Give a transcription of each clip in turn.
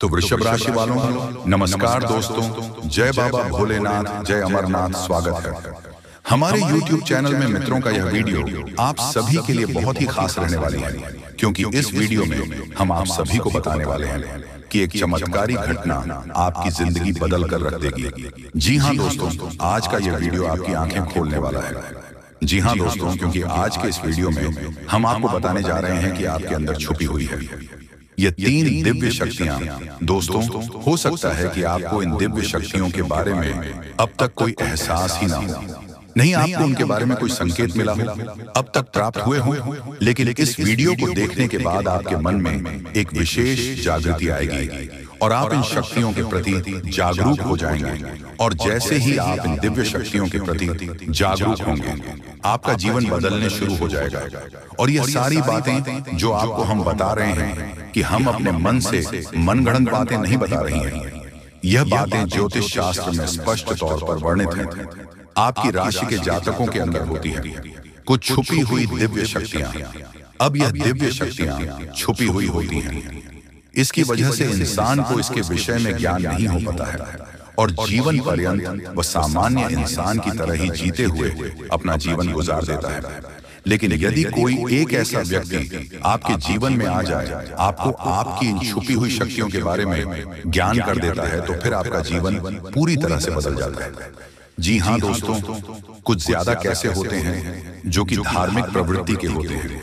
तो वृषभ राशि वालों नमस्कार दोस्तों, जय बाबा भोलेनाथ, जय अमरनाथ। स्वागत है हमारे YouTube चैनल में। मित्रों का यह वीडियो आप सभी के लिए बहुत ही खास रहने वाली है, क्योंकि इस वीडियो में हम आप सभी को बताने वाले हैं कि एक चमत्कारी घटना आपकी जिंदगी बदल कर रख देगी। जी हाँ दोस्तों, आज का यह वीडियो आपकी आंखें खोलने वाला है। जी हाँ दोस्तों, क्योंकि आज के इस वीडियो में हम आपको बताने जा रहे हैं कि आपके अंदर छुपी हुई है ये 3 दिव्य शक्तियां। दोस्तों, हो सकता है कि आपको इन दिव्य शक्तियों के बारे में अब तक कोई एहसास ही ना हो, नहीं आपको उनके बारे में कोई संकेत मिला हो, अब तक प्राप्त हुए हो, लेकिन इस वीडियो को देखने के बाद आपके मन में एक विशेष जागृति आएगी और आप इन शक्तियों के प्रति जागरूक हो जाएंगे। और जैसे ही आप इन दिव्य शक्तियों के प्रति जागरूक होंगे, आपका जीवन बदलने शुरू हो जाएगा। और ये सारी बातें जो आपको हम बता रहे हैं कि हम अपने मन से मनगढ़ंत बातें नहीं बता रही हैं, यह बातें ज्योतिष शास्त्र में स्पष्ट तौर पर वर्णित हैं। आपकी राशि के जातकों के अंदर होती है कुछ छुपी हुई दिव्य शक्तियां। अब यह दिव्य शक्तियां छुपी हुई होती हैं, इसकी वजह से इंसान को इसके विषय में ज्ञान नहीं हो पाता है और जीवन पर्यंत वह सामान्य इंसान की तरह ही जीते हुए अपना जीवन गुजार देता है। लेकिन यदि कोई एक ऐसा व्यक्ति आपके जीवन में आ जाए, आपको आपकी इन छुपी हुई शक्तियों के बारे में ज्ञान कर देता है, तो फिर आपका जीवन पूरी तरह से बदल जाता है। जी हाँ दोस्तों, कुछ ज्यादा कैसे होते हैं जो कि धार्मिक प्रवृत्ति के होते हैं,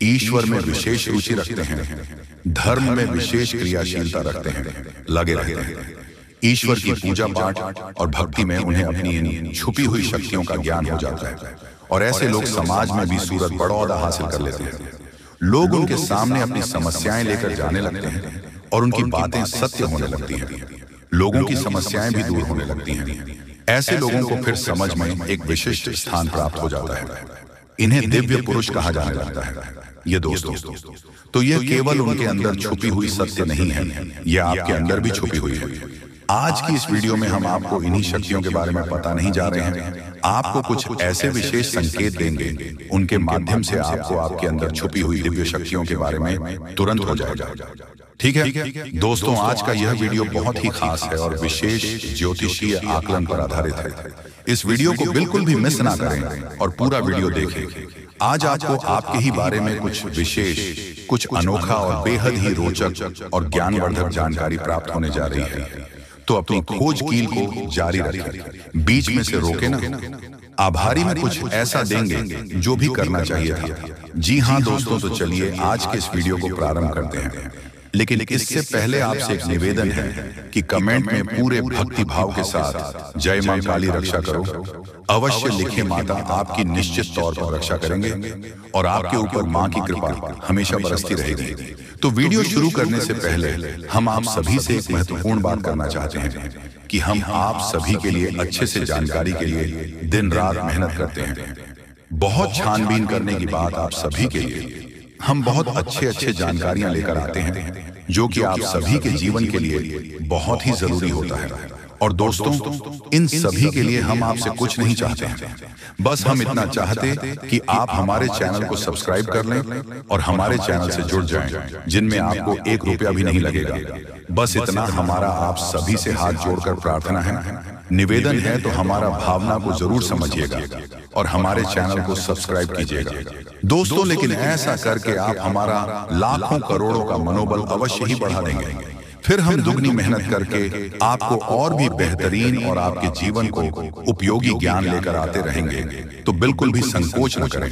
ईश्वर में विशेष रुचि रखते हैं, धर्म में विशेष क्रियाशीलता रखते हैं, लगे रहते हैं। ईश्वर की पूजा पाठ और भक्ति में उन्हें अपनी इन छुपी हुई शक्तियों का ज्ञान हो जाता है और ऐसे लोग समाज में भी सूरत बड़ौदा हासिल कर लेते हैं। लोग उनके सामने अपनी समस्याएं लेकर जाने लगते हैं और उनकी बातें सत्य होने लगती हैं। लोगों की समस्याएं भी दूर होने लगती हैं। ऐसे लोगों को फिर समझ में एक विशिष्ट स्थान प्राप्त हो जाता है। इन्हें दिव्य पुरुष कहा जाने लगता है। ये दोस्तों, तो यह केवल उनके अंदर छुपी हुई सत्य नहीं है, यह आपके अंदर भी छुपी हुई है। आज की इस वीडियो में हम आपको इन्हीं शक्तियों के बारे में पता नहीं जा रहे हैं, आपको कुछ ऐसे विशेष संकेत देंगे, उनके माध्यम से आपको आपके अंदर छुपी हुई दिव्य शक्तियों के बारे में तुरंत हो जाएगा। ठीक है दोस्तों, आज का यह वीडियो बहुत ही खास है और विशेष ज्योतिषीय आकलन पर आधारित है। इस वीडियो को बिल्कुल भी मिस ना करें और पूरा वीडियो देखें। आज आपको आपके ही बारे में कुछ विशेष, कुछ अनोखा और बेहद ही रोचक और ज्ञानवर्धक जानकारी प्राप्त होने जा रही है। तो अपनी खोज कील को जारी रखें, बीच में से रोके ना। आभारी में कुछ ऐसा देंगे जो भी करना चाहिए था। जी हाँ दोस्तों, तो चलिए आज के इस वीडियो को प्रारंभ करते हैं। लेकिन इससे पहले आपसे एक निवेदन है कि कमेंट में पूरे भक्ति भाव के साथ जय मां काली रक्षा करो अवश्य लिखें। माता आपकी निश्चित तौर पर रक्षा करेंगे और आपके ऊपर मां की कृपा हमेशा बरसती रहेगी। तो वीडियो शुरू करने से पहले हम आप सभी से एक महत्वपूर्ण बात करना चाहते हैं कि हम आप सभी के लिए अच्छे से जानकारी के लिए दिन रात मेहनत करते हैं। बहुत छानबीन करने की बात आप सभी के लिए हम बहुत अच्छे जानकारियां लेकर आते हैं जो कि आप सभी के जीवन के लिए बहुत ही जरूरी होता है। और दोस्तों, इन सभी के लिए हम आपसे कुछ नहीं चाहते हैं, बस हम इतना चाहते कि आप हमारे चैनल को सब्सक्राइब कर लें और हमारे चैनल से जुड़ जाएं, जिनमें आपको 1 रुपया भी नहीं लगेगा। बस इतना हमारा आप सभी से हाथ जोड़कर प्रार्थना है, निवेदन है। तो हमारा भावना को जरूर समझिएगा और हमारे चैनल को सब्सक्राइब कीजिएगा दोस्तों। लेकिन ऐसा करके आप हमारा लाखों करोड़ों का मनोबल अवश्य ही बढ़ा देंगे। फिर हम दुगनी मेहनत करके आपको और भी बेहतरीन और आपके जीवन को उपयोगी ज्ञान लेकर आते रहेंगे। तो बिल्कुल भी संकोच न करें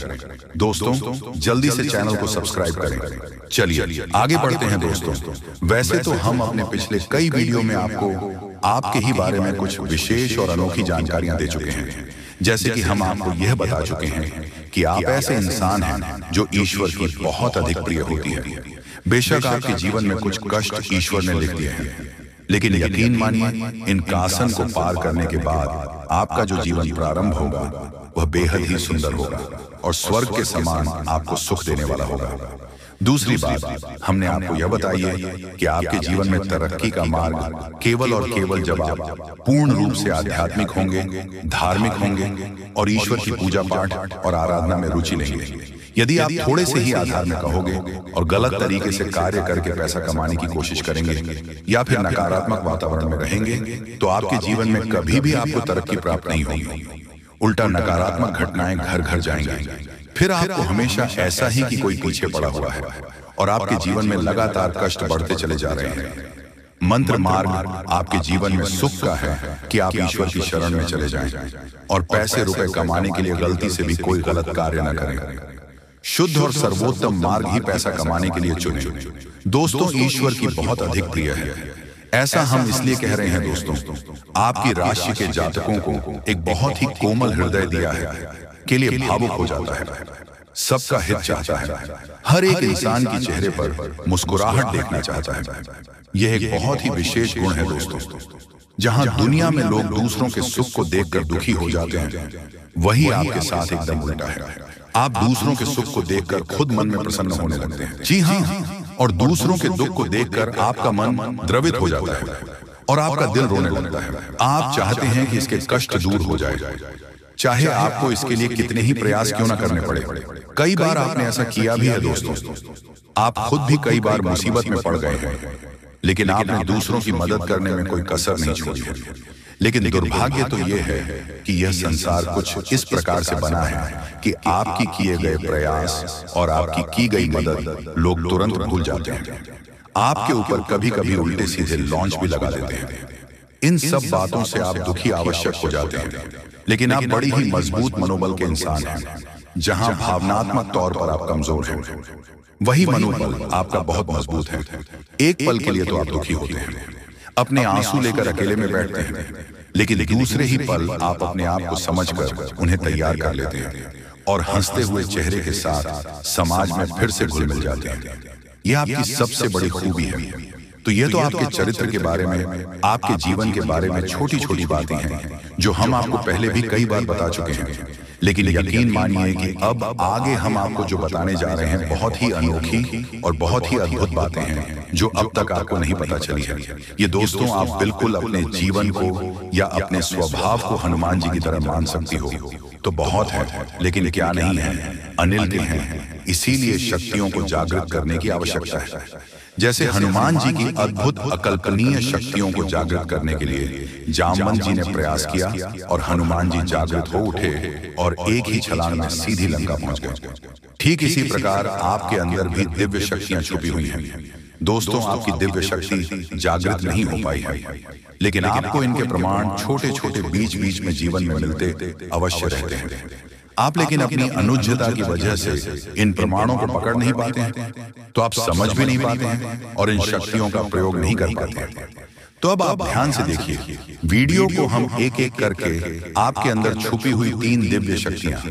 दोस्तों, जल्दी से चैनल को सब्सक्राइब करें। चलिए आगे बढ़ते हैं दोस्तों। वैसे तो हम अपने पिछले कई वीडियो में आपको आपके ही बारे में कुछ विशेष और अनोखी जानकारियां दे चुके हैं, जैसे कि हम आपको यह बता चुके हैं कि आप ऐसे इंसान हैं जो ईश्वर की बहुत अधिक प्रिय होती है। बेशक आपके जीवन में कुछ कष्ट ईश्वर ने लिख दिए हैं, लेकिन यकीन मानिए इन कासन को पार करने के बाद आपका जो जीवन प्रारंभ होगा वह बेहद ही सुंदर होगा और स्वर्ग के समान आपको सुख देने वाला होगा। दूसरी बात, हमने आपको यह बताई है कि आपके जीवन में तरक्की का मार्ग केवल और केवल जब आप पूर्ण रूप से आध्यात्मिक होंगे, धार्मिक होंगे और ईश्वर की पूजा पाठ और आराधना में रुचि लेंगे। यदि आप थोड़े से ही आधार में कहोगे और गलत तरीके से कार्य करके पैसा कमाने की कोशिश करेंगे या फिर नकारात्मक वातावरण में रहेंगे तो आपके जीवन में कभी भी आपको तरक्की प्राप्त नहीं होगी। उल्टा नकारात्मक घटनाएं घर घर जाएंगी। फिर आपको हमेशा ऐसा ही कि कोई पीछे पड़ा हुआ है और आपके जीवन में लगातार कष्ट बढ़ते चले जा रहे हैं। मंत्र मार्ग आपके जीवन में सुख का है कि आप ईश्वर की शरण में चले जाएं और पैसे रुपए कमाने के लिए गलती से भी कोई गलत कार्य न करें। शुद्ध और सर्वोत्तम मार्ग ही पैसा कमाने के लिए चुनें। दोस्तों, ईश्वर की बहुत अधिक प्रिय है। ऐसा हम इसलिए कह रहे हैं दोस्तों, आपकी राशि के जातकों को एक बहुत ही कोमल हृदय दिया है के लिए भावुक हो जाता है, सबका हित चाहता है, हर एक इंसान के चेहरे पर मुस्कुराहट देखना चाहता है। यह एक बहुत ही विशेष गुण है दोस्तों। जहां दुनिया में लोग दूसरों के सुख को देखकर दुखी हो जाते हैं, वही आपके साथ एकदम उल्टा है। आप दूसरों के सुख को देखकर खुद मन में प्रसन्न होने लगते हैं। जी हाँ, और दूसरों के दुख को देखकर आपका मन द्रवित हो जाता है और आपका दिल रोने लगता है। आप चाहते हैं कि इसके कष्ट दूर हो जाए, चाहे आपको इसके लिए कितने ही प्रयास क्यों ना करने पड़े। कई बार आपने ऐसा किया भी है दोस्तों। आप खुद भी कई बार मुसीबत में पड़ गए हैं, लेकिन आपने दूसरों की मदद करने में कोई कसर नहीं छोड़ी है। लेकिन दुर्भाग्य तो यह है कि यह संसार कुछ इस प्रकार से बना है कि आपकी किए गए प्रयास और आपकी की गई मदद लोग तुरंत भूल जाते हैं। आपके ऊपर कभी कभी उल्टे सीधे लॉन्च भी लगा देते हैं। इन सब बातों से आप दुखी आवश्यक हो जाते हैं, लेकिन आप बड़ी ही मजबूत मनोबल के इंसान हैं। जहां भावनात्मक तौर पर आप कमजोर हैं, वही मनोबल आपका बहुत मजबूत है। एक पल के लिए तो आप दुखी होते हैं, अपने आंसू लेकर अकेले में बैठते हैं, लेकिन दूसरे ही पल आप अपने आप को समझकर उन्हें तैयार कर लेते हैं और हंसते हुए चेहरे के साथ समाज में फिर से घुल मिल जाते हैं। यह आपकी सबसे बड़ी खूबी है। तो यह तो आपके चरित्र के बारे में, आपके जीवन के बारे में छोटी छोटी बातें हैं जो हम आपको पहले भी कई बार बता चुके हैं। लेकिन यकीन मानिए कि अब आगे हम आपको जो बताने जा रहे हैं बहुत ही अनोखी और बहुत ही अद्भुत बातें हैं जो अब तक आपको नहीं पता चली है। ये दोस्तों, आप बिल्कुल अपने जीवन को या अपने स्वभाव को हनुमान जी की तरह मान सकती हो तो बहुत है, लेकिन क्या नहीं है, अनिल के हैं। इसीलिए शक्तियों को जागृत करने की आवश्यकता है। जैसे हनुमान जी की अद्भुत अकल्पनीय शक्तियों को जागृत करने के लिए जामवंत जी ने प्रयास किया और हनुमान जी जागृत हो उठे और एक ही छलांग में सीधी लंका पहुंच गए। ठीक इसी प्रकार आपके अंदर भी दिव्य शक्तियां छुपी हुई हैं। दोस्तों, आपकी दिव्य शक्ति जागृत नहीं हो पाई है, लेकिन आपको इनके प्रमाण छोटे छोटे बीच बीच में जीवन में मिलते अवश्य रहते हैं। आप लेकिन अपनी अनुज्ञता की वजह से इन प्रमाणों को पकड़ नहीं पाते हैं, तो आप समझ भी नहीं पाते हैं और इन शक्तियों का प्रयोग नहीं कर पाते हैं। तो अब आप ध्यान से देखिए, वीडियो को हम एक एक करके आपके अंदर छुपी हुई 3 दिव्य शक्तियां,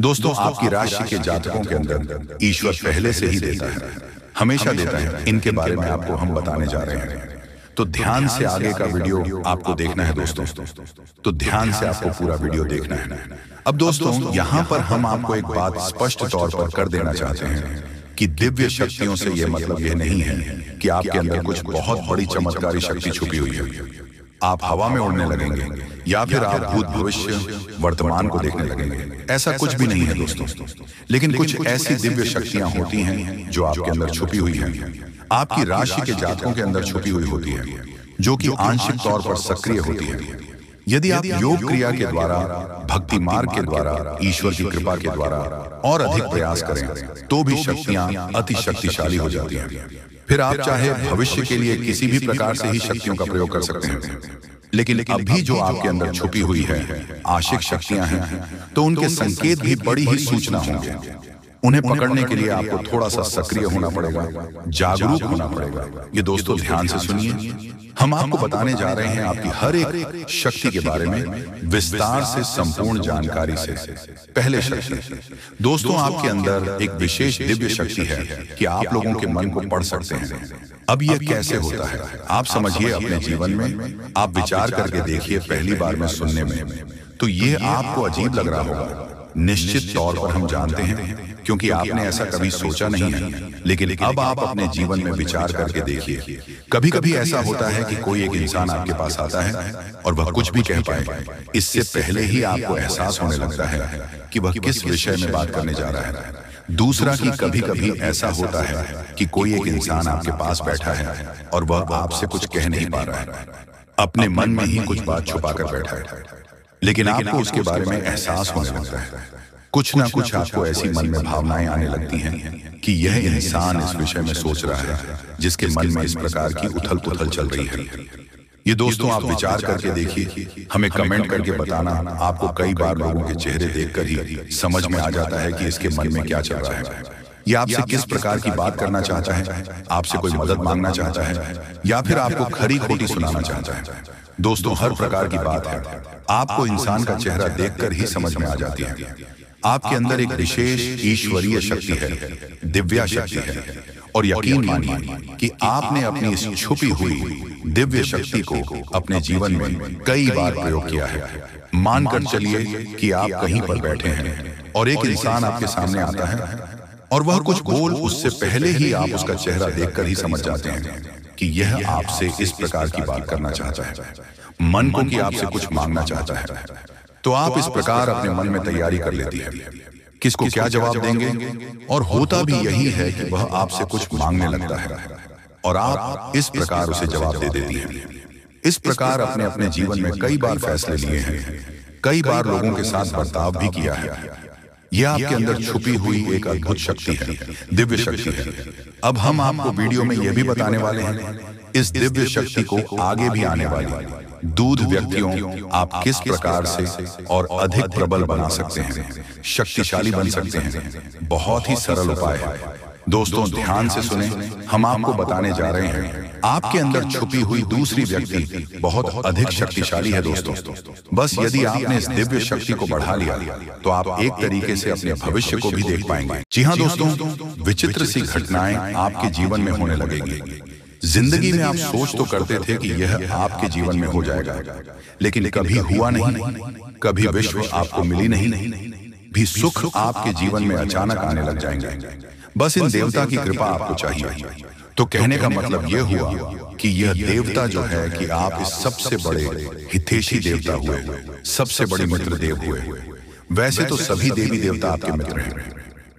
दोस्तों आपकी राशि के जातकों के अंदर ईश्वर पहले से ही देता है, हमेशा देता है। इनके बारे में आपको हम बताने जा रहे हैं। तो ध्यान से आगे का वीडियो आपको देखना है दोस्तों, तो ध्यान से आपको पूरा वीडियो देखना है। अब दोस्तों, यहाँ पर हम आपको एक बात स्पष्ट तौर पर कर देना चाहते हैं कि दिव्य शक्तियों से यह मतलब यह नहीं है कि आपके अंदर कुछ बहुत बड़ी चमत्कारी शक्ति छुपी हुई है। आप हवा में उड़ने लगेंगे या फिर आप भूत भविष्य वर्तमान को देखने लगेंगे, ऐसा कुछ भी नहीं है दोस्तों। लेकिन कुछ ऐसी दिव्य शक्तियां होती हैं जो आपके अंदर छुपी हुई हैं, आपकी राशि के जातकों के अंदर छुपी हुई होती है, जो कि आंशिक तौर पर सक्रिय होती है। यदि आप योग क्रिया के द्वारा, भक्ति मार्ग के द्वारा, ईश्वर की कृपा के द्वारा और अधिक प्रयास करें तो भी शक्तियां अति शक्तिशाली हो जाती हैं। फिर आप चाहे भविष्य के लिए किसी भी प्रकार से ही शक्तियों का प्रयोग कर सकते हैं, लेकिन अभी जो आपके अंदर छुपी हुई है आशिक शक्तियां हैं, तो उनके संकेत भी बड़ी ही सूचना होंगे। उन्हें पकड़ने के लिए आपको थोड़ा सा सक्रिय होना पड़ेगा, जागरूक होना पड़ेगा। ये दोस्तों ध्यान से सुनिए, हम आपको बताने जा रहे हैं आपकी हर एक शक्ति के बारे में विस्तार से, संपूर्ण जानकारी से। पहले शक्ति, दोस्तों आपके अंदर एक विशेष दिव्य शक्ति है कि आप लोगों के मन को पढ़ सकते हैं। अब यह कैसे होता है आप समझिए अपने जीवन में, आप विचार करके देखिए। पहली बार में सुनने में तो ये आपको अजीब लग रहा होगा, निश्चित तौर पर हम जानते हैं, क्योंकि आपने ऐसा कभी सोचा नहीं है। लेकिन अब आप अपने जीवन में विचार करके देखिए, कभी कभी ऐसा होता है कि कोई एक इंसान आपके पास आता है और वह कुछ भी कह पाए, इससे पहले ही आपको एहसास होने लगता है कि वह किस विषय में बात करने जा रहा है। दूसरा कि कभी कभी ऐसा होता है कि कोई एक इंसान आपके पास बैठा है और वह आपसे कुछ कह नहीं पा रहा है, अपने मन में ही कुछ बात छुपाकर बैठा है, लेकिन आपको उसके बारे में एहसास होने लगता है। कुछ ना कुछ आपको ऐसी मन में भावनाएं आने लगती हैं कि यह इंसान इस विषय में सोच रहा है जिसके मन में इस प्रकार की उथल पुथल चल रही है। ये दोस्तों आप विचार करके देखिए, हमें कमेंट करके बताना। आपको कई बार लोगों के चेहरे देखकर ही समझ में आ जाता है कि इसके मन में क्या चल रहा है। ये आपसे किस प्रकार की बात करना चाहता है, आपसे कोई मदद मांगना चाहता है या फिर आपको खरी खोटी सुनाना चाहता है। दोस्तों हर प्रकार की बात है, आपको इंसान का चेहरा देखकर ही समझ में आ जाती है। आपके अंदर एक विशेष ईश्वरीय शक्ति है, दिव्या शक्ति है, और यकीन मानिए कि आपने अपनी इस छुपी हुई दिव्य शक्ति को अपने जीवन में कई बार प्रयोग किया है। मानकर चलिए कि आप कहीं पर बैठे हैं और एक इंसान आपके सामने आता है और वह कुछ बोल उससे पहले ही आप उसका चेहरा देखकर ही समझ जाते हैं कि यह आपसे इस प्रकार की बात करना चाहता है, मन को कि आपसे कुछ मांगना चाहता है। तो आप इस प्रकार अपने मन में तैयारी कर लेती है किसको क्या जवाब देंगे, और होता भी यही है कि वह आपसे कुछ मांगने लगता है और आप इस प्रकार उसे जवाब दे देती हैं। इस प्रकार अपने अपने जीवन में कई बार फैसले लिए हैं, कई बार लोगों के साथ बर्ताव भी किया है। यह आपके अंदर छुपी हुई एक अद्भुत शक्ति है, दिव्य शक्ति है। अब हम आपको वीडियो में यह भी बताने वाले हैं इस दिव्य शक्ति को आगे भी आने वाली दूध व्यक्तियों आप किस प्रकार से और अधिक प्रबल बना सकते हैं, शक्तिशाली बन सकते हैं। बहुत ही सरल उपाय है। दोस्तों ध्यान से सुने, हम आपको बताने जा रहे हैं आपके अंदर छुपी हुई दूसरी व्यक्ति बहुत अधिक शक्तिशाली है। दोस्तों बस यदि आपने इस दिव्य शक्ति को बढ़ा लिया तो आप एक तरीके से अपने भविष्य को भी देख पाएंगे। जी हाँ दोस्तों, विचित्र सी घटनाएं आपके जीवन में होने लगेंगी। जिंदगी में आप सोच तो करते थे कि यह आपके जीवन में हो जाएगा, लेकिन कभी हुआ नहीं। कभी विश्व आपको मिली नहीं, भी सुख आपके जीवन में अचानक आने लग जाएंगे। बस इन देवता की कृपा आपको चाहिए। तो कहने का मतलब यह हुआ कि यह देवता जो है कि आप इस सबसे बड़े हितैषी देवता हुए, सबसे बड़े मित्र देव हुए। वैसे तो सभी देवी देवता आपके मित्र हैं,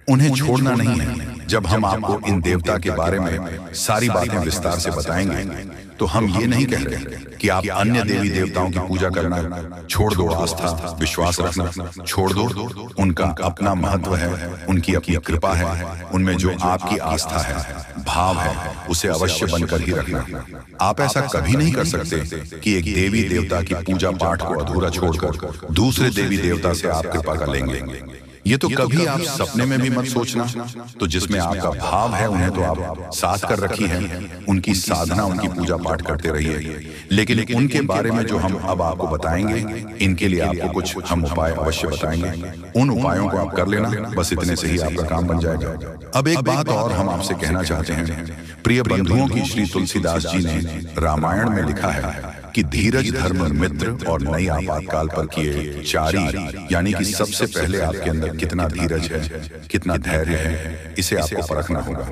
उन्हें छोड़ना नहीं है। जब हम आपको इन देवता के बारे में सारी बातें विस्तार से बताएंगे तो हम ये नहीं कह रहे कि आप अन्य देवी देवताओं की पूजा करना छोड़ दो, आस्था विश्वास रखना छोड़ दो। उनका अपना महत्व है, उनकी अपनी कृपा है, उनमें जो आपकी आस्था है, भाव है, उसे अवश्य बनकर ही रखना। आप ऐसा कभी नहीं कर सकते कि एक देवी देवता की पूजा पाठ को अधूरा छोड़कर दूसरे देवी देवता से आप कृपा कर लेंगे। ये तो कभी आप सपने में भी मत सोचना। तो जिसमें आपका भाव है उन्हें तो आप साथ कर रखी है, उनकी साधना, उनकी पूजा पाठ करते रहिए। लेकिन उनके बारे में जो हम अब आपको बताएंगे, इनके लिए आपको कुछ हम उपाय अवश्य बताएंगे। उन उपायों को आप कर लेना, बस इतने से ही आपका काम बन जाएगा। अब एक बात और हम आपसे कहना चाहते हैं, प्रिय बंधुओं की श्री तुलसीदास जी ने रामायण में लिखा है कि धीरज धर्म मित्र और नई आपातकाल पर किए चारी, यानी कि सबसे पहले आपके अंदर कितना धीरज है, कितना धैर्य है, इसे आपको परखना होगा।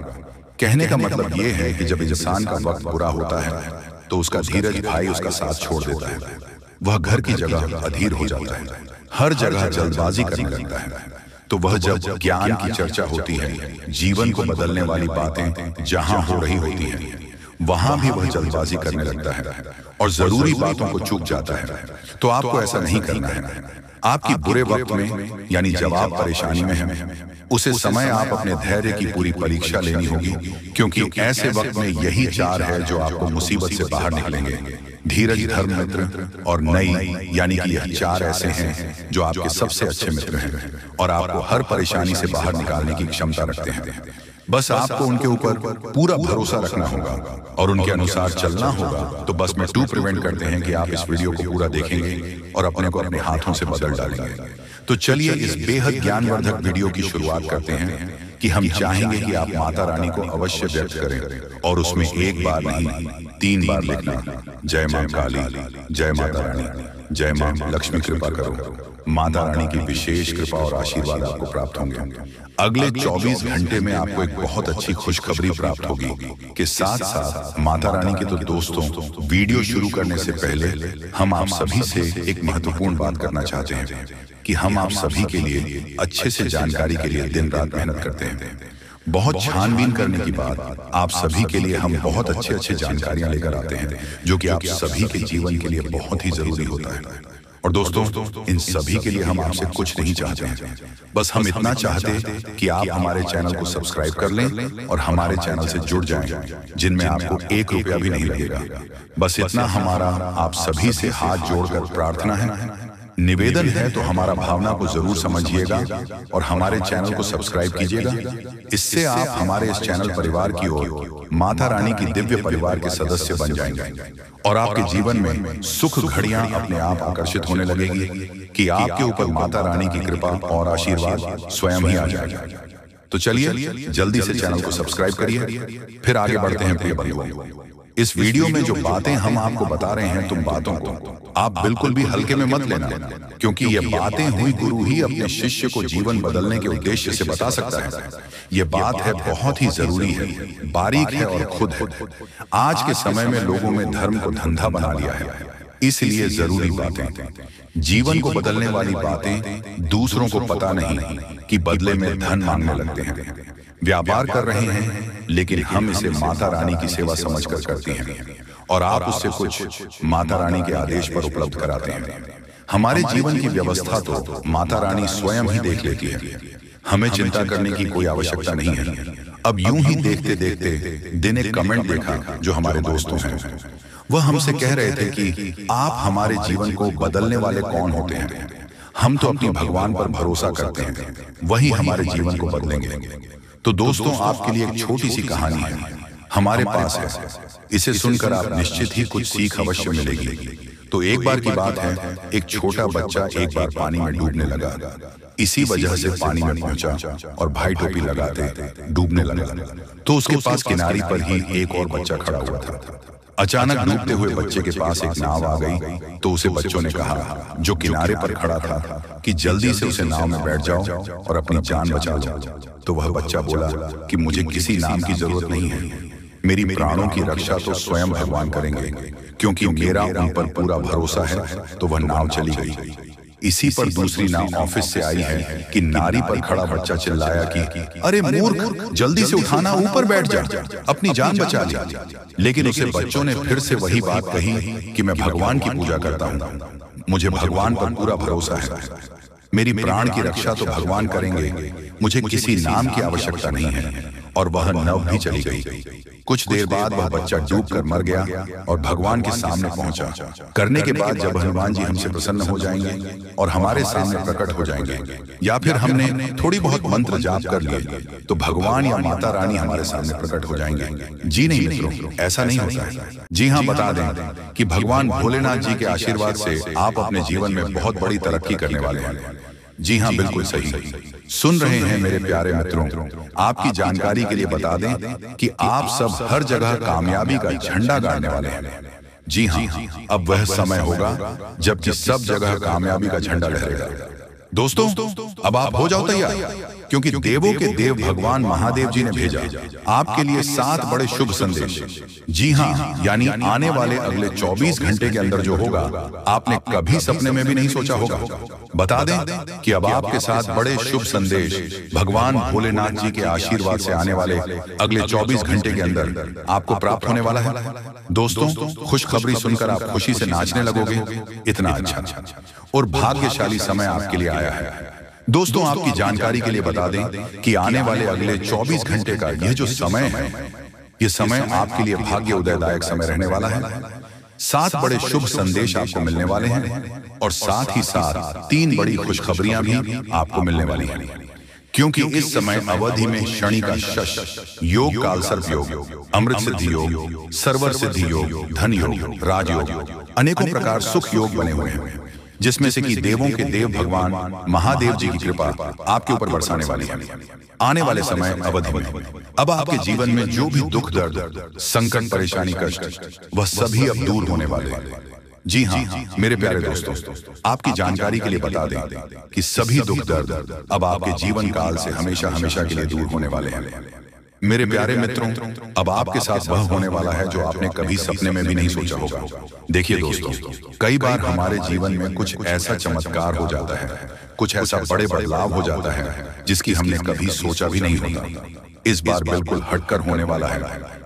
कहने का मतलब ये है कि जब इंसान का वक्त बुरा होता है तो उसका धीरज भाई उसका साथ छोड़ देता है। वह घर की जगह अधीर हो जाता है, हर जगह जल्दबाजी करने लगता है। तो वह जब ज्ञान की चर्चा होती है, जीवन को बदलने वाली बातें जहां हो रही होती हैं, वहां भी वह जल्दबाजी करने लगता है और जरूरी बातों को चूक जाता है। तो आपको ऐसा नहीं करना है। आपकी बुरे वक्त में, यानी जब आप परेशानी में हैं, उसे समय आप अपने धैर्य की पूरी परीक्षा लेनी होगी, क्योंकि ऐसे वक्त में यही चार है जो आपको मुसीबत से बाहर निकलेंगे। धीरज, धर्म, मित्र और नई, यानी कि यह चार ऐसे हैं जो आपके सबसे अच्छे मित्र हैं और आपको हर परेशानी से बाहर निकालने की क्षमता रखते हैं। बस आपको उनके ऊपर पूरा भरोसा रखना होगा और उनके अनुसार चलना होगा। तो बस में टू प्रिवेंट करते हैं कि आप इस वीडियो को पूरा देखेंगे और अपने को अपने हाथों से बदल डालेंगे। तो चलिए इस बेहद ज्ञानवर्धक वीडियो की शुरुआत करते हैं कि हम चाहेंगे कि आप माता रानी को अवश्य व्यक्त करें और उसमें एक बार नहीं 3 बार लिखना, जय मां काली, जय माता रानी, जय मां लक्ष्मी कृपा करो। माता रानी की विशेष कृपा और आशीर्वाद आपको प्राप्त होंगे। अगले 24 घंटे में आपको एक बहुत अच्छी खुशखबरी प्राप्त होगी कि साथ साथ माता रानी के तो दोस्तों, वीडियो शुरू करने से पहले हम आप सभी से एक महत्वपूर्ण बात करना चाहते हैं कि हम आप सभी के लिए अच्छे से जानकारी के लिए दिन रात मेहनत करते हैं। बहुत छानबीन करने के बाद आप सभी के लिए हम बहुत अच्छे जानकारियां लेकर आते हैं, जो कि आप सभी के जीवन के लिए बहुत ही जरूरी होता है। और दोस्तों, इन सभी के लिए हम आपसे कुछ नहीं चाहते हैं, बस हम इतना चाहते कि आप हमारे चैनल को सब्सक्राइब कर लें और हमारे चैनल से जुड़ जाएं, जिनमें आपको 1 रुपया भी नहीं लगेगा। बस इतना हमारा आप सभी से हाथ जोड़कर प्रार्थना है, निवेदन है। तो हमारा भावना को जरूर समझिएगा और हमारे चैनल को सब्सक्राइब कीजिएगा। इससे आप हमारे इस चैनल परिवार की ओर माता रानी की दिव्य परिवार के सदस्य बन जाएंगे और आपके जीवन में सुख घड़ियां अपने आप आकर्षित होने लगेगी कि आपके ऊपर माता रानी की कृपा और आशीर्वाद स्वयं ही आ जाएगा। तो चलिए जल्दी से चैनल को सब्सक्राइब करिए। फिर आगे बढ़ते हैं प्रिय बंधुओं। इस वीडियो में जो बातें हम आपको बता रहे हैं, तुम बातों को आप बिल्कुल भी हल्के में मत लेना, क्योंकि ये बातें हुई गुरु ही अपने शिष्य को जीवन बदलने के उद्देश्य से बता सकता है। ये बात है बहुत ही जरूरी है, बारीक है और खुद है। आज के समय में लोगों में धर्म को धंधा बना लिया है, इसलिए जरूरी बातें, जीवन को बदलने वाली बातें दूसरों को पता नहीं कि बदले में धन मांगने लगते हैं। व्यापार कर रहे हैं, लेकिन हम इसे माता रानी की सेवा समझकर करते हैं और आप उससे कुछ माता रानी के आदेश पर उपलब्ध कराते हैं। हमारे जीवन की व्यवस्था तो माता रानी स्वयं ही देख लेती है, हमें चिंता करने की कोई आवश्यकता नहीं है। अब यूं ही देखते देखते दिन एक कमेंट देखा जो हमारे दोस्तों हैं, वह हमसे कह रहे थे कि आप हमारे जीवन को बदलने वाले कौन होते हैं? हम तो अपने भगवान पर भरोसा करते हैं, वही हमारे जीवन को बदलेंगे। तो दोस्तों, आपके लिए एक छोटी सी कहानी है हमारे पास है, इसे सुनकर आप निश्चित ही कुछ सीख अवश्य मिलेगी। तो एक बार की बात है, एक छोटा बच्चा एक बार पानी में डूबने लगा। इसी वजह से पानी में पहुंचा और भाई टोपी लगाते डूबने लगा। तो उसके पास किनारे पर ही एक और बच्चा खड़ा हुआ था। अचानक डूबते हुए बच्चे के पास एक नाव आ गई, तो उसे बच्चों ने कहा, जो किनारे पर खड़ा था, कि जल्दी से उसे नाव में बैठ जाओ और अपनी जान बचा लो। तो वह बच्चा बोला कि मुझे किसी नाम की जरूरत नहीं है, मेरी प्राणों की रक्षा तो स्वयं भगवान करेंगे, क्योंकि मेरा उन पर पूरा भरोसा है। तो वह नाव चली गई। इसी पर दूसरी नाव ऑफिस से आई है कि नारी पर खड़ा बच्चा चिल्लाया कि अरे मूर्ख, जल्दी से उठाना, ऊपर बैठ जा, अपनी जान बचा ले। लेकिन उसे बच्चों ने फिर से वही बात कही कि मैं भगवान की पूजा करता हूँ, मुझे भगवान पर पूरा भरोसा है, मेरी प्राण की रक्षा तो भगवान करेंगे, मुझे किसी नाम की आवश्यकता नहीं है। और वह नाव भी चली गई। कुछ देर बाद वह बच्चा डूबकर मर गया और भगवान के सामने पहुंचा। करने के बाद जब हनुमान जी हमसे प्रसन्न हो जाएंगे और हमारे सामने प्रकट हो जाएंगे, या फिर हमने थोड़ी बहुत मंत्र जाप कर लिए, तो भगवान या माता रानी हमारे सामने प्रकट हो जाएंगे। जी नहीं मित्रों, ऐसा नहीं होता है। जी हाँ, बता दें कि भगवान भोलेनाथ जी के आशीर्वाद से आप अपने जीवन में बहुत बड़ी तरक्की करने वाले हैं। जी हाँ, बिल्कुल सही सुन रहे हैं मेरे प्यारे मित्रों। आपकी जानकारी के लिए बता दें कि आप सब हर जगह कामयाबी का झंडा गाड़ने वाले हैं। जी हाँ, अब वह समय होगा जबकि सब जगह कामयाबी का झंडा लहरेगा। दोस्तों, अब आप हो जाओ तैयार, क्योंकि देवों के देव भगवान महादेव जी ने भेजा आपके लिए 7 बड़े शुभ संदेश। जी हाँ, यानी आने वाले अगले 24 घंटे के अंदर जो होगा, आपने कभी सपने में भी नहीं सोचा होगा। बता दें कि अब आपके साथ बड़े शुभ संदेश भगवान भोलेनाथ जी के आशीर्वाद से आने वाले अगले 24 घंटे के अंदर आपको प्राप्त होने वाला है। दोस्तों, खुशखबरी सुनकर आप खुशी से नाचने लगोगे। इतना अच्छा और भाग्यशाली समय आपके लिए आया है। दोस्तों, आपकी जानकारी के लिए बता दें कि आने वाले अगले 24 घंटे का यह जो समय है, यह समय आपके लिए भाग्य उदयदायक समय रहने वाला है। 7 बड़े शुभ संदेश आपको मिलने वाले हैं और साथ ही साथ 3 बड़ी खुशखबरियां भी आपको मिलने वाली हैं। क्योंकि इस समय अवधि में शनि का शश योग, काल सर्प योग, अमृत सिद्धि योग, सर्वर सिद्धि योग, धन योग, राजयोग, अनेकों प्रकार सुख योग बने हुए हैं, जिसमें से कि देवों के देव भगवान महादेव जी की कृपा आपके ऊपर बरसाने वाली है। आने वाले समय अवधि में अब आपके जीवन में जो भी दुख, दर्द, संकट, परेशानी, कष्ट, वह सभी अब दूर होने वाले हैं। जी हाँ, मेरे प्यारे दोस्तों, आपकी जानकारी के लिए बता दें कि सभी दुख, दर्द अब आपके जीवन काल से हमेशा हमेशा के लिए दूर होने वाले हैं। मेरे प्यारे मित्रों, अब आपके साथ वह होने वाला है जो आपने कभी सपने में भी नहीं सोचा होगा। देखिए दोस्तों, कई बार हमारे जीवन में कुछ ऐसा चमत्कार हो जाता है, कुछ ऐसा बड़े बदलाव हो जाता है जिसकी हमने कभी सोचा भी नहीं होता। इस बार बिल्कुल हटकर होने वाला है,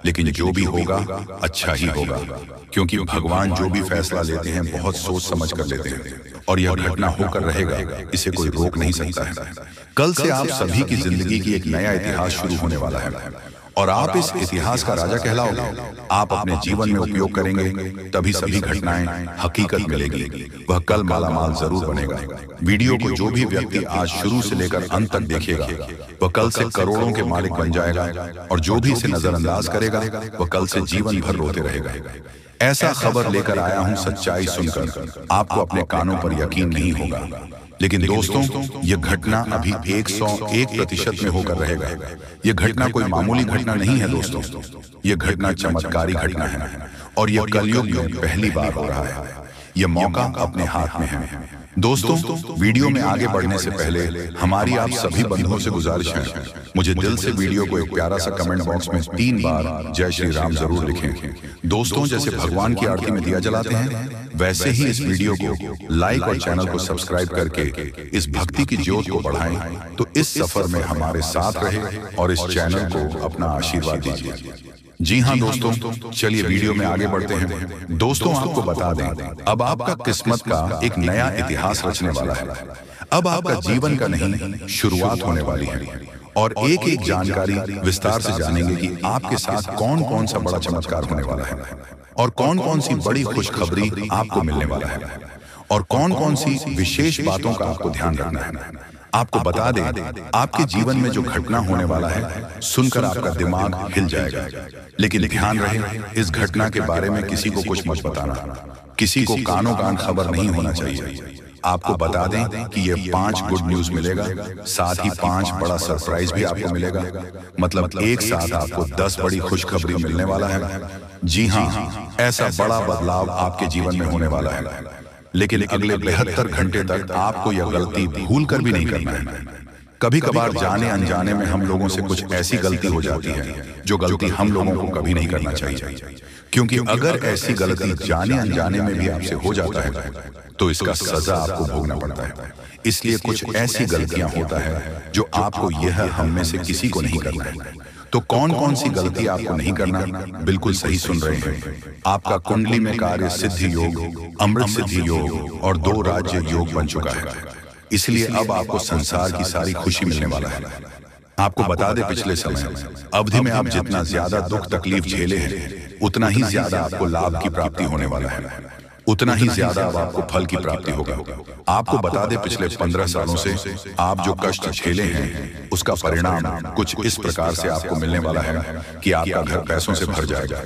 लेकिन जो भी होगा अच्छा ही होगा, क्योंकि भगवान जो भी फैसला लेते हैं बहुत सोच समझ कर लेते हैं और यह घटना होकर रहेगा, इसे कोई रोक नहीं सकता है। कल से आप सभी की जिंदगी की एक नया इतिहास शुरू होने वाला है और आप इस इतिहास का राजा कहलाओगे। आप अपने जीवन में उपयोग करेंगे, तभी सभी घटनाएं हकीकत मिलेगी। वह कल मालामाल जरूर बनेगा। वीडियो को जो भी व्यक्ति आज शुरू से लेकर अंत तक देखेगा, वह कल से करोड़ों के मालिक बन जाएगा और जो भी इसे नजरअंदाज करेगा, वह कल से जीवन भर रोते रहेगा। ऐसा खबर लेकर आया हूं, सच्चाई सुनकर आपको अपने कानों पर यकीन नहीं होगा, लेकिन दोस्तों यह घटना अभी 101% में होकर रहेगा। यह घटना कोई मामूली घटना नहीं है दोस्तों, यह घटना चमत्कारी घटना है और यह कलयुग में पहली बार हो रहा है। यह मौका अपने हाथ में है। दोस्तों, वीडियो में आगे बढ़ने से पहले हमारी आप सभी बंधुओं से गुजारिश है, मुझे दिल से वीडियो को एक प्यारा सा कमेंट बॉक्स में 3 बार जय श्री राम जरूर लिखें। दोस्तों, जैसे भगवान की आरती में दिया जलाते हैं, वैसे ही इस वीडियो को लाइक और चैनल को सब्सक्राइब करके इस भक्ति की ज्योत को बढ़ाएं, तो इस सफर में हमारे साथ रहे और इस चैनल को अपना आशीर्वाद दीजिए। जी हाँ दोस्तों, चलिए वीडियो में आगे बढ़ते हैं। दोस्तों, आपको बता दें, अब आपका किस्मत का एक नया इतिहास रचने वाला है। अब आपका जीवन का नहीं, शुरुआत होने वाली है और एक एक जानकारी विस्तार से जानेंगे कि आपके साथ कौन कौन सा बड़ा चमत्कार होने वाला है और कौन कौन सी बड़ी खुशखबरी आपको मिलने वाला है और कौन कौन सी विशेष बातों का आपको ध्यान रखना है। आपको बता दें, आपके जीवन में जो घटना होने वाला है, सुनकर आपका दिमाग हिल जाएगा। लेकिन ध्यान रहे, इस घटना के बारे में किसी को कुछ मत बताना, किसी को कानों कान खबर नहीं होना चाहिए। आपको बता दें कि ये 5 गुड न्यूज मिलेगा, साथ ही 5 बड़ा सरप्राइज भी आपको मिलेगा। मतलब एक साथ आपको 10 बड़ी खुशखबरी मिलने वाला है। जी हाँ, ऐसा बड़ा बदलाव आपके जीवन में होने वाला है, लेकिन अगले 72 घंटे तक आपको यह गलती भूल कर भी नहीं करना है। कभी कभार जाने अनजाने में हम लोगों से कुछ ऐसी गलती हो जाती है जो गलती हम लोगों को कभी नहीं करना चाहिए, क्योंकि अगर ऐसी गलती जाने अनजाने में भी आपसे हो जाता है तो इसका सजा आपको भोगना पड़ता है। इसलिए कुछ ऐसी गलतियां होता है जो आपको यह हम में से किसी को नहीं करना है। तो कौन कौन सी गलती आपको नहीं करना? बिल्कुल सही सुन रहे हैं। आपका कुंडली में कार्य सिद्धि योग, अमृत सिद्धि योग और 2 राज्य योग बन चुका है। इसलिए अब आपको संसार की सारी खुशी मिलने वाला है। आपको बता दें, पिछले समय अवधि में आप जितना ज्यादा दुख तकलीफ झेले हैं, उतना ही ज्यादा आपको लाभ की प्राप्ति होने वाला है, उतना ही ज्यादा अब आपको फल की प्राप्ति होगा। आपको बता दें, पिछले 15 सालों से आप जो कष्ट झेले हैं, उसका परिणाम कुछ इस प्रकार से आपको मिलने वाला है कि आपका घर पैसों से भर जाएगा।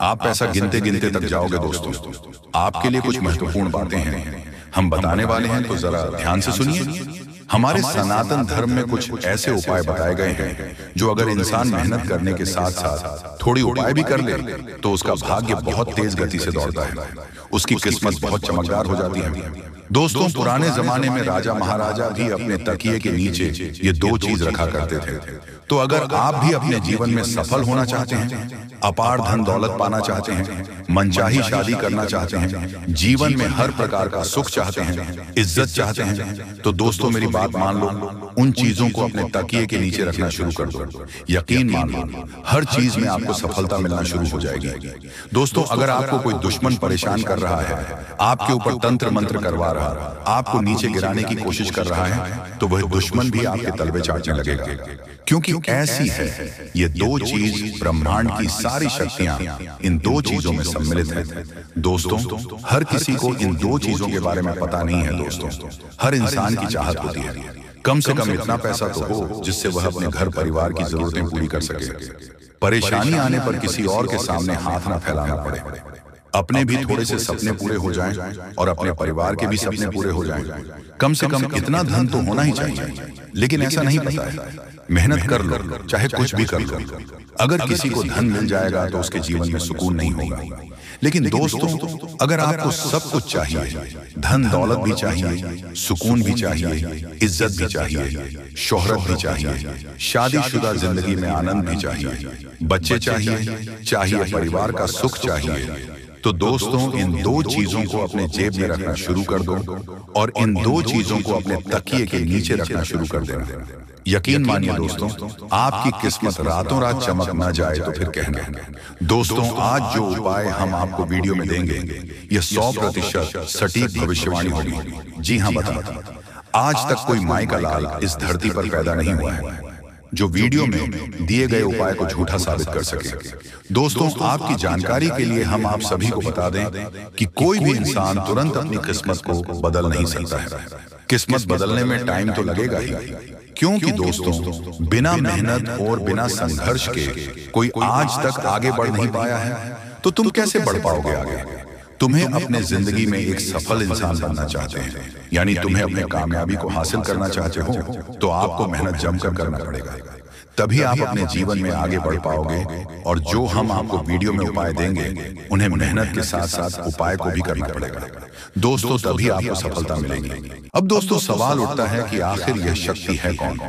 आप पैसा गिनते गिनते तक जाओगे। दोस्तों, आपके लिए कुछ महत्वपूर्ण बातें हैं, हम बताने वाले हैं, तो जरा ध्यान से सुनिए। हमारे सनातन धर्म में कुछ ऐसे उपाय बताए गए हैं जो अगर इंसान मेहनत करने के साथ साथ थोड़ी उपाय भी कर ले तो उसका भाग्य बहुत तेज गति से दौड़ता है, उसकी किस्मत बहुत चमकदार हो जाती है। दोस्तों, पुराने जमाने में राजा महाराजा भी अपने तकिए के नीचे ये 2 चीज रखा करते थे। तो अगर आप भी अपने जीवन में सफल होना चाहते हैं, अपार धन दौलत पाना चाहते हैं, मनचाही शादी करना चाहते हैं, जीवन में हर प्रकार का सुख चाहते हैं, इज्जत चाहते हैं, तो दोस्तों मेरी बात मान लो, उन चीजों को अपने तकिए के नीचे रखना शुरू कर दो। यकीन मान लो, हर चीज में आपको सफलता मिलना शुरू हो जाएगी। दोस्तों, अगर आपको कोई दुश्मन परेशान कर रहा है, आपके ऊपर तंत्र मंत्र करवा रहा है, आपको नीचे गिराने की कोशिश कर रहा है, तो वह दुश्मन भी आपके तलवे चाटने लगेगा, क्योंकि ऐसी है ये 2 चीज, ब्रह्मांड की सारी शक्तियां इन 2 चीजों में सम्मिलित है। दोस्तों, हर किसी को इन 2 चीजों के बारे में पता नहीं है। दोस्तों, हर इंसान की चाहत होती है कम से कम इतना पैसा तो हो जिससे वह अपने घर परिवार की जरूरतें पूरी कर सके, परेशानी आने पर किसी और के सामने हाथ ना फैलाना पड़े, अपने भी थोड़े से सपने पूरे हो जाएं और अपने परिवार के भी सपने पूरे हो जाएं। कम से कम इतना धन तो होना ही चाहिए, लेकिन ऐसा नहीं पता है। मेहनत कर लो, चाहे कुछ भी कर लो, अगर किसी को धन मिल जाएगा तो उसके जीवन में सुकून नहीं होगा। लेकिन दोस्तों, अगर आपको सब कुछ चाहिए, धन दौलत भी चाहिए, सुकून भी चाहिए, इज्जत भी चाहिए, शोहरत भी चाहिए, शादीशुदा जिंदगी में आनंद भी चाहिए, बच्चे चाहिए परिवार का सुख चाहिए, तो दोस्तों इन दो चीजों को अपने जेब में रखना शुरू कर दो और इन दो चीजों को अपने तकिए के नीचे रखना शुरू कर देना। यकीन मानिए दोस्तों, आपकी किस्मत रातों रात चमक न जाए तो फिर कहना। दोस्तों, आज जो उपाय हम आपको वीडियो में देंगे, यह 100% सटीक भविष्यवाणी होगी। जी हाँ, बता, आज तक कोई माई का लाल इस धरती पर पैदा नहीं हुआ है जो वीडियो में दिए गए उपाय को झूठा साबित कर सके। दोस्तों, आपकी जानकारी के लिए हम आप सभी को बता दें कि कोई भी इंसान तुरंत अपनी किस्मत को बदल नहीं सकता है। किस्मत बदलने में टाइम तो लगेगा ही, क्योंकि दोस्तों बिना मेहनत और बिना संघर्ष के कोई आज तक आगे बढ़ नहीं पाया है, तो तुम कैसे बढ़ पाओगे आगे? तुम्हें अपने जिंदगी में एक सफल इंसान बनना चाहते हैं, यानी तुम्हें अपने कामयाबी को हासिल करना चाहते हो, तो आपको मेहनत जमकर करना पड़ेगा। तभी आप अपने जीवन में आगे बढ़ पाओगे। और जो हम आपको वीडियो में उपाय देंगे, उन्हें मेहनत के साथ साथ उपाय को भी करना पड़ेगा दोस्तों, तभी आपको सफलता मिलेगी। अब दोस्तों सवाल उठता है कि आखिर यह शक्ति है कौन?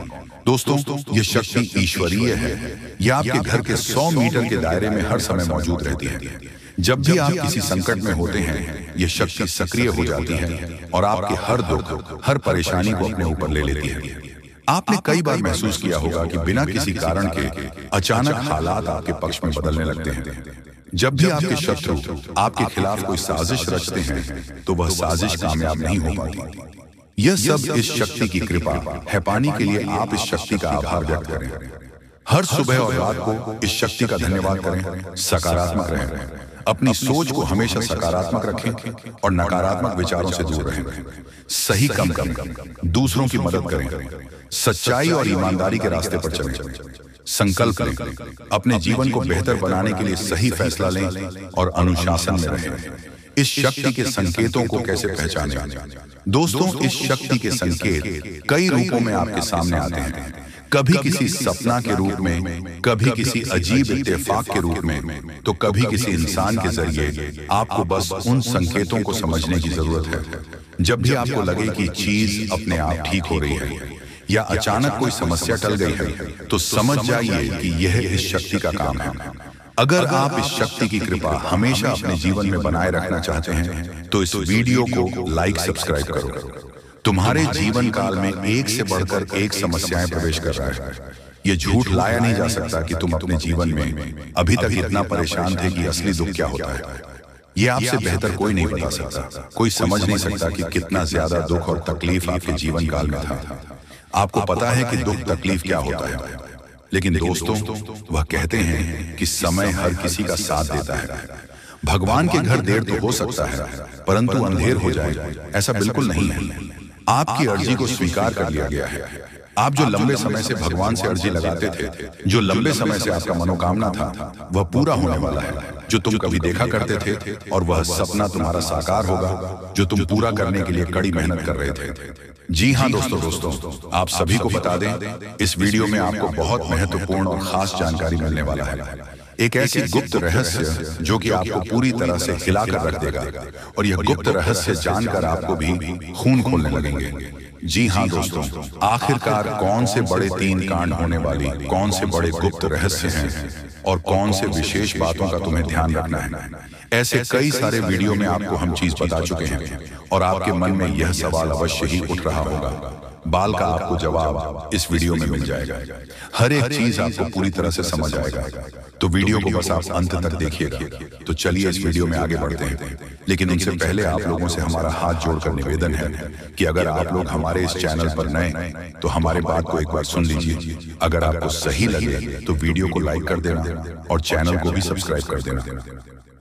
दोस्तों, यह शक्ति ईश्वरीय है। यह आपके घर के 100 मीटर के दायरे में हर समय मौजूद रहती है। जब भी आप किसी संकट में होते हैं, यह शक्ति सक्रिय हो जाती है और आपके हर दुख, हर परेशानी को अपने ऊपर ले लेती है। आपने कई बार महसूस किया होगा कि बिना किसी कारण के अचानक हालात आपके पक्ष में बदलने लगते हैं। जब भी आपके शत्रु आपके खिलाफ कोई साजिश रचते हैं, तो वह साजिश कामयाब नहीं हो पाती। यह सब इस शक्ति की कृपा है। पाने के लिए आप इस शक्ति का आभार व्यक्त करें। हर सुबह और रात को इस शक्ति का धन्यवाद करें। सकारात्मक रहें, अपनी सोच को हमेशा सकारात्मक रखें और नकारात्मक विचारों से दूर रहें। सही कम करें, दूसरों की मदद करें, सच्चाई और ईमानदारी के रास्ते पर चलें। संकल्प लें, अपने जीवन को बेहतर बनाने के लिए सही फैसला लें और अनुशासन में रहें। इस शक्ति के संकेतों को कैसे पहचानें? दोस्तों, इस शक्ति के संकेत कई रूपों में आपके सामने आते हैं। कभी किसी सपना के रूप में, कभी किसी अजीब इत्तेफाक के रूप में, तो कभी किसी इंसान के जरिए। आपको बस उन संकेतों को समझने की जरूरत है। जब भी आपको लगे कि चीज अपने आप ठीक हो रही है या अचानक कोई समस्या टल गई है, तो समझ जाइए कि यह इस शक्ति का काम है। अगर आप इस शक्ति की कृपा हमेशा अपने जीवन में बनाए रखना चाहते हैं, तो इस वीडियो को लाइक, सब्सक्राइब करो। तुम्हारे जीवन काल में एक से बढ़कर एक समस्याएं प्रवेश कर रहा है। ये झूठ लाया नहीं जा सकता कि तुम अपने जीवन में अभी तक इतना परेशान थे कि असली दुख क्या होता है। ये आपसे बेहतर कोई नहीं बता सकता। कोई समझ नहीं सकता कि कितना ज्यादा दुख और तकलीफ आपके जीवन काल में था। आपको पता है कि दुख तकलीफ क्या होता है, लेकिन दोस्तों वह कहते हैं कि समय हर किसी का साथ देता है। भगवान के घर देर तो हो सकता है, परंतु अंधेर हो जाए ऐसा बिल्कुल नहीं है। आपकी अर्जी को स्वीकार कर लिया गया है। आप जो लंबे समय से भगवान से अर्जी लगाते थे, जो लंबे समय से आपका मनोकामना था, वह पूरा होने वाला है। जो तुम कभी देखा करते थे, और वह सपना तुम्हारा साकार होगा जो तुम पूरा करने के लिए कड़ी मेहनत कर रहे थे। जी हाँ दोस्तों, आप सभी को बता दें, इस वीडियो में आपको बहुत महत्वपूर्ण और खास जानकारी मिलने वाला है। एक ऐसी गुप्त रहस्य जो कि आपको पूरी तरह से हिलाकर रख देगा, और यह गुप्त रहस्य जानकर आपको भी खून खोलने लगेंगे। जी हाँ दोस्तों, आखिरकार कौन से बड़े 3 कांड होने वाली, कौन से बड़े गुप्त रहस्य हैं और कौन से विशेष बातों का तुम्हें ध्यान रखना है। ऐसे कई सारे वीडियो में आपको हम चीज बता चुके हैं, और आपके मन में यह सवाल अवश्य ही उठ रहा होगा। बाल का आपको जवाब इस वीडियो में मिल जाएगा। हर एक चीज आपको पूरी तरह से समझ आएगा। तो वीडियो को बस आप अंत तक देखिएगा। तो चलिए इस वीडियो में आगे बढ़ते हैं, लेकिन उनसे पहले आप लोगों से हमारा हाथ जोड़कर निवेदन है कि अगर आप लोग हमारे इस चैनल पर नए, तो हमारे बात को एक बार सुन लीजिए। अगर आपको सही लगे तो वीडियो को लाइक कर देना और चैनल को भी सब्सक्राइब कर देना।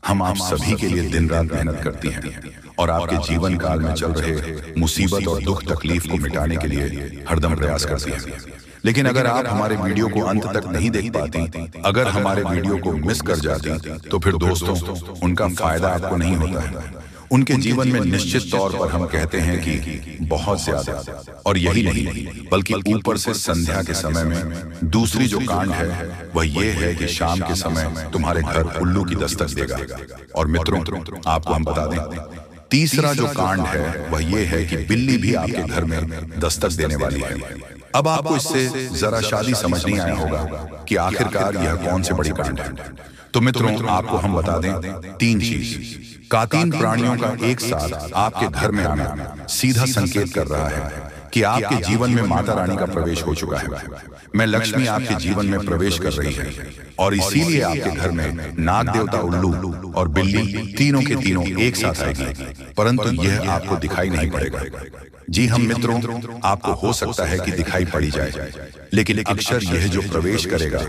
हम आप सभी के लिए दिन रात मेहनत करती हैं और आपके जीवन काल में चल रहे मुसीबत और दुख तकलीफ को मिटाने के लिए हरदम प्रयास करती हैं। लेकिन अगर आप हमारे वीडियो को अंत तक नहीं देख पाती, अगर हमारे वीडियो को मिस कर जाती, तो फिर दोस्तों उनका फायदा आपको नहीं होता है। उनके जीवन में निश्चित तौर पर हम कहते हैं कि बहुत ज्यादा। और यही नहीं, बल्कि ऊपर से संध्या के समय में दूसरी जो कांड है वह ये है कि शाम के समय तुम्हारे घर उल्लू की दस्तक देगा। और मित्रों, आपको हम बता दें, तीसरा जो कांड है वह ये है कि बिल्ली भी आपके घर में दस्तक देने वाली है। अब आपको इससे जरा शादी समझ नहीं आया होगा कि आखिरकार यह कौन से बड़ी कांड है। तो मित्रों, आपको हम बता दें, तीन चीज। कातीन प्राणियों का एक साथ आपके घर में आना सीधा संकेत कर रहा है कि आपके जीवन में माता रानी का प्रवेश हो चुका है। मैं लक्ष्मी आपके जीवन में प्रवेश कर रही है और इसीलिए आपके घर में नाग देवता उल्लू और बिल्ली तीनों के तीनों एक साथ आएगी, परंतु यह आपको दिखाई नहीं पड़ेगा। जी हम मित्रों, आपको हो सकता है कि दिखाई पड़ी जाए, लेकिन अक्षर यह जो प्रवेश करेगा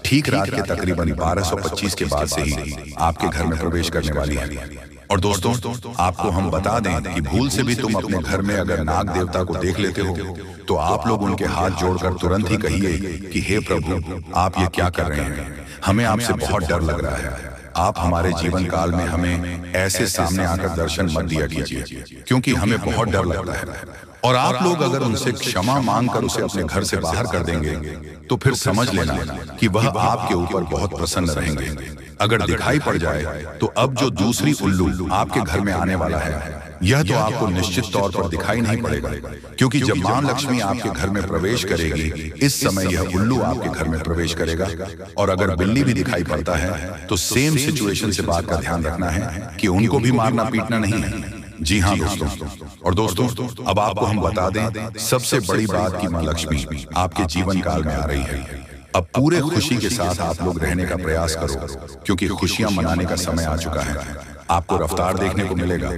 ठीक रात के तकरीबन 1225 के बाद से ही आपके घर में प्रवेश करने वाली है। और दोस्तों, आपको हम बता दें कि भूल से भी तुम अपने घर में अगर नाग देवता को देख लेते हो तो आप लोग उनके हाथ जोड़कर तुरंत ही कहिए कि हे प्रभु, आप ये क्या कर रहे हैं, हमें आपसे बहुत डर लग रहा है। आप हमारे जीवन काल में हमें ऐसे सामने आकर दर्शन मत दिया कीजिए, क्योंकि हमें बहुत डर लगता है। और आप लोग अगर उनसे क्षमा मांगकर उसे अपने घर से बाहर कर देंगे तो फिर समझ लेना कि वह आपके ऊपर बहुत प्रसन्न रहेंगे। अगर दिखाई पड़ जाए तो अब जो दूसरी उल्लू आपके घर में आने वाला है यह तो आपको निश्चित तौर पर दिखाई नहीं पड़ेगा, क्योंकि जब मां लक्ष्मी आपके घर में प्रवेश करेगी इस समय यह उल्लू आपके घर में प्रवेश करेगा। और अगर बिल्ली भी दिखाई पड़ता है तो सेम सिचुएशन से बात का ध्यान रखना है कि उनको भी मारना पीटना नहीं है। जी हाँ दोस्तों, और दोस्तों अब आपको हम बता दें, सबसे बड़ी बात कि मां लक्ष्मी आपके जीवन काल में आ रही है। अब पूरे खुशी के साथ आप लोग रहने का प्रयास करो, क्योंकि खुशियां मनाने का समय आ चुका है। आपको रफ्तार देखने को मिलेगा,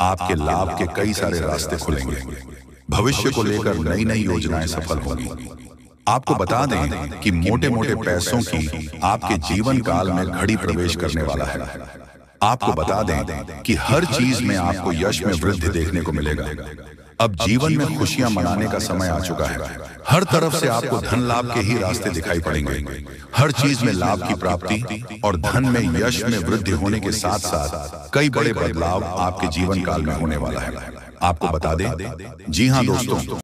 आपके लाभ के कई सारे रास्ते खुलेंगे, भविष्य को लेकर नई नई योजनाएं सफल होंगी। आपको बता दें कि मोटे मोटे पैसों की आपके जीवन काल में घड़ी प्रवेश करने वाला है। आपको बता दें कि हर चीज में आपको यश में वृद्धि देखने को मिलेगा। अब जीवन में खुशियां मनाने का समय आ चुका है। हर तरफ से आपको धन लाभ के ही रास्ते दिखाई पड़ेंगे। हर चीज में लाभ की प्राप्ति और धन में यश में वृद्धि होने के साथ साथ कई बड़े बदलाव आपके जीवन काल में होने वाला है। आपको बता दें, जी हाँ दोस्तों,